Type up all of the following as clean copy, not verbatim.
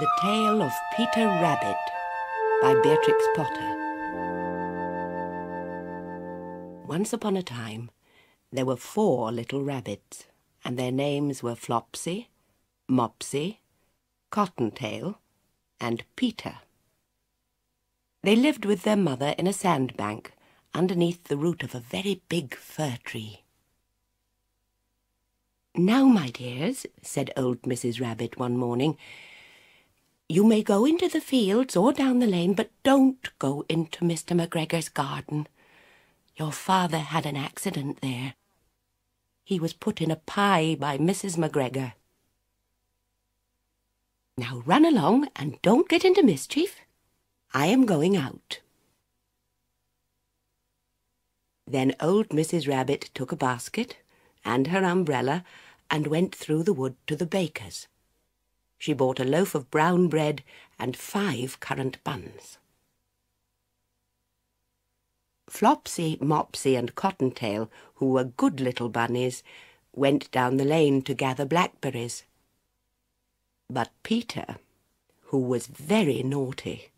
The Tale of Peter Rabbit by Beatrix Potter. Once upon a time, there were 4 little rabbits, and their names were Flopsy, Mopsy, Cottontail, and Peter. They lived with their mother in a sandbank underneath the root of a very big fir tree. "Now, my dears," said old Mrs. Rabbit one morning, "you may go into the fields or down the lane, but don't go into Mr. McGregor's garden. Your father had an accident there. He was put in a pie by Mrs. McGregor. Now run along and don't get into mischief. I am going out." Then old Mrs. Rabbit took a basket and her umbrella and went through the wood to the baker's. She bought a loaf of brown bread and 5 currant buns. Flopsy, Mopsy, and Cottontail, who were good little bunnies, went down the lane to gather blackberries. But Peter, who was very naughty,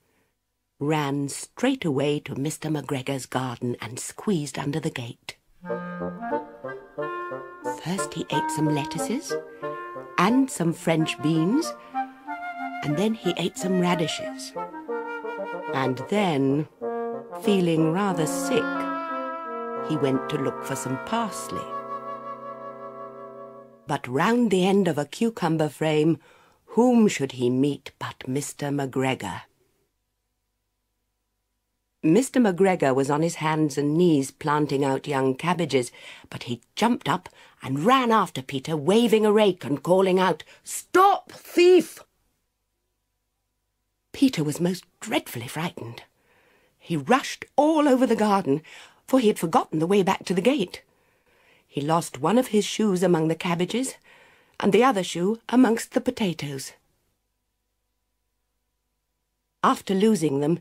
ran straight away to Mr. McGregor's garden and squeezed under the gate. First he ate some lettuces and some French beans, and then he ate some radishes. And then, feeling rather sick, he went to look for some parsley. But round the end of a cucumber frame, whom should he meet but Mr. McGregor? Mr. McGregor was on his hands and knees planting out young cabbages, but he jumped up and ran after Peter, waving a rake and calling out, "Stop, thief!" Peter was most dreadfully frightened. He rushed all over the garden, for he had forgotten the way back to the gate. He lost one of his shoes among the cabbages, and the other shoe amongst the potatoes. After losing them,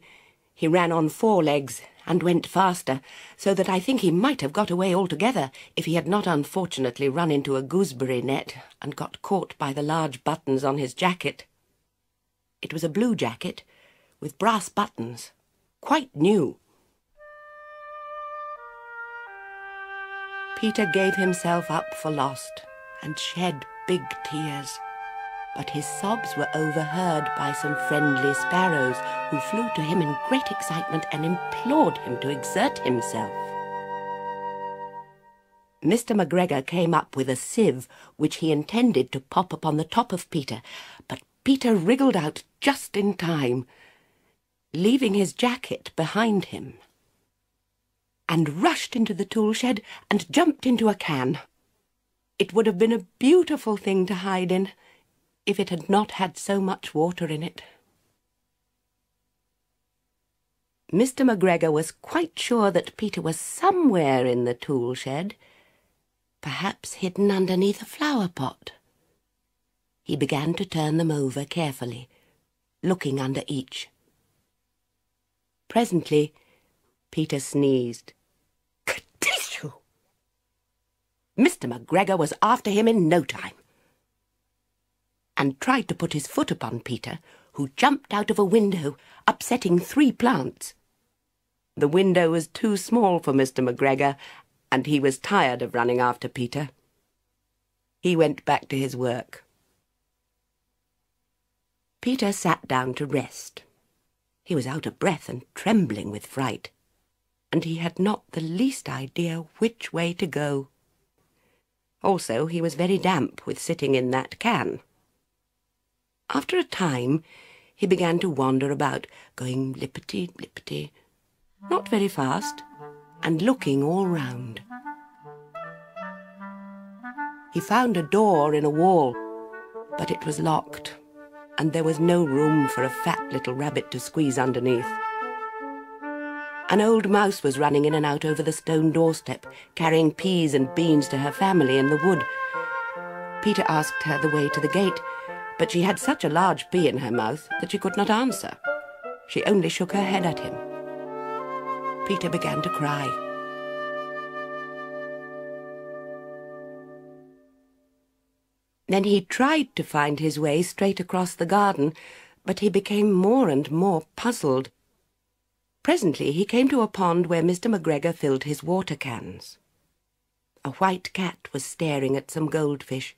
he ran on 4 legs and went faster, so that I think he might have got away altogether if he had not unfortunately run into a gooseberry net and got caught by the large buttons on his jacket. It was a blue jacket with brass buttons, quite new. Peter gave himself up for lost and shed big tears. But his sobs were overheard by some friendly sparrows who flew to him in great excitement and implored him to exert himself. Mr. McGregor came up with a sieve which he intended to pop upon the top of Peter, but Peter wriggled out just in time, leaving his jacket behind him, and rushed into the tool shed and jumped into a can. It would have been a beautiful thing to hide in, if it had not had so much water in it. Mr. McGregor was quite sure that Peter was somewhere in the tool shed, perhaps hidden underneath a flower pot. He began to turn them over carefully, looking under each. Presently, Peter sneezed. Ka-tissue! Mr. McGregor was after him in no time, and tried to put his foot upon Peter, who jumped out of a window, upsetting 3 plants. The window was too small for Mr. McGregor, and he was tired of running after Peter. He went back to his work. Peter sat down to rest. He was out of breath and trembling with fright, and he had not the least idea which way to go. Also, he was very damp with sitting in that can. After a time, he began to wander about, going lippity-lippity, not very fast, and looking all round. He found a door in a wall, but it was locked, and there was no room for a fat little rabbit to squeeze underneath. An old mouse was running in and out over the stone doorstep, carrying peas and beans to her family in the wood. Peter asked her the way to the gate, but she had such a large pea in her mouth that she could not answer. She only shook her head at him. Peter began to cry. Then he tried to find his way straight across the garden, but he became more and more puzzled. Presently he came to a pond where Mr. McGregor filled his water cans. A white cat was staring at some goldfish.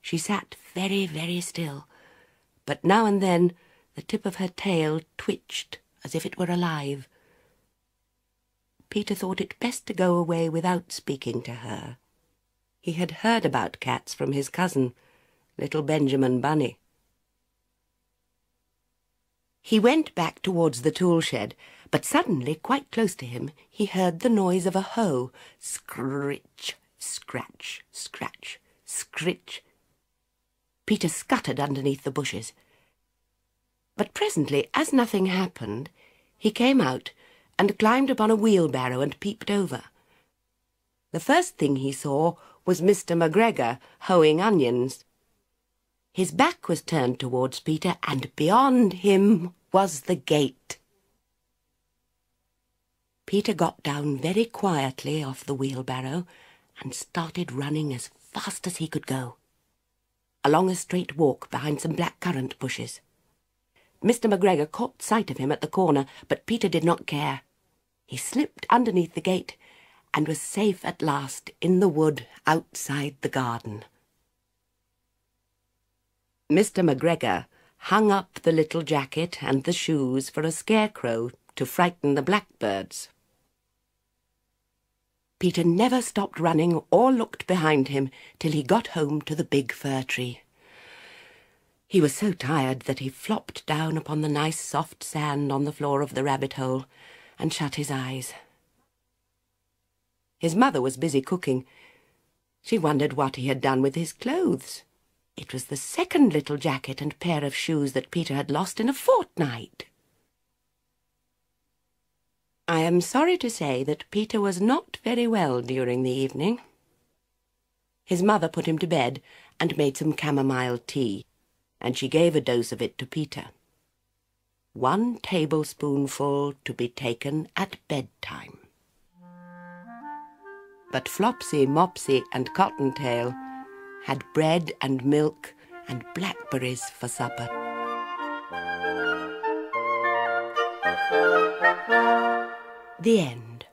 She sat very, very still, but now and then the tip of her tail twitched as if it were alive. Peter thought it best to go away without speaking to her. He had heard about cats from his cousin, little Benjamin Bunny. He went back towards the tool shed, but suddenly, quite close to him, he heard the noise of a hoe. Scritch, scratch, scratch, scritch. Peter scuttered underneath the bushes. But presently, as nothing happened, he came out and climbed upon a wheelbarrow and peeped over. The first thing he saw was Mr. McGregor hoeing onions. His back was turned towards Peter, and beyond him was the gate. Peter got down very quietly off the wheelbarrow and started running as fast as he could go, along a straight walk behind some black-currant bushes. Mr. McGregor caught sight of him at the corner, but Peter did not care. He slipped underneath the gate and was safe at last in the wood outside the garden. Mr. McGregor hung up the little jacket and the shoes for a scarecrow to frighten the blackbirds. Peter never stopped running or looked behind him till he got home to the big fir tree. He was so tired that he flopped down upon the nice soft sand on the floor of the rabbit hole and shut his eyes. His mother was busy cooking. She wondered what he had done with his clothes. It was the second little jacket and pair of shoes that Peter had lost in a fortnight. I am sorry to say that Peter was not very well during the evening. His mother put him to bed and made some chamomile tea, and she gave a dose of it to Peter. 1 tablespoonful to be taken at bedtime. But Flopsy, Mopsy and Cottontail had bread and milk and blackberries for supper. The end.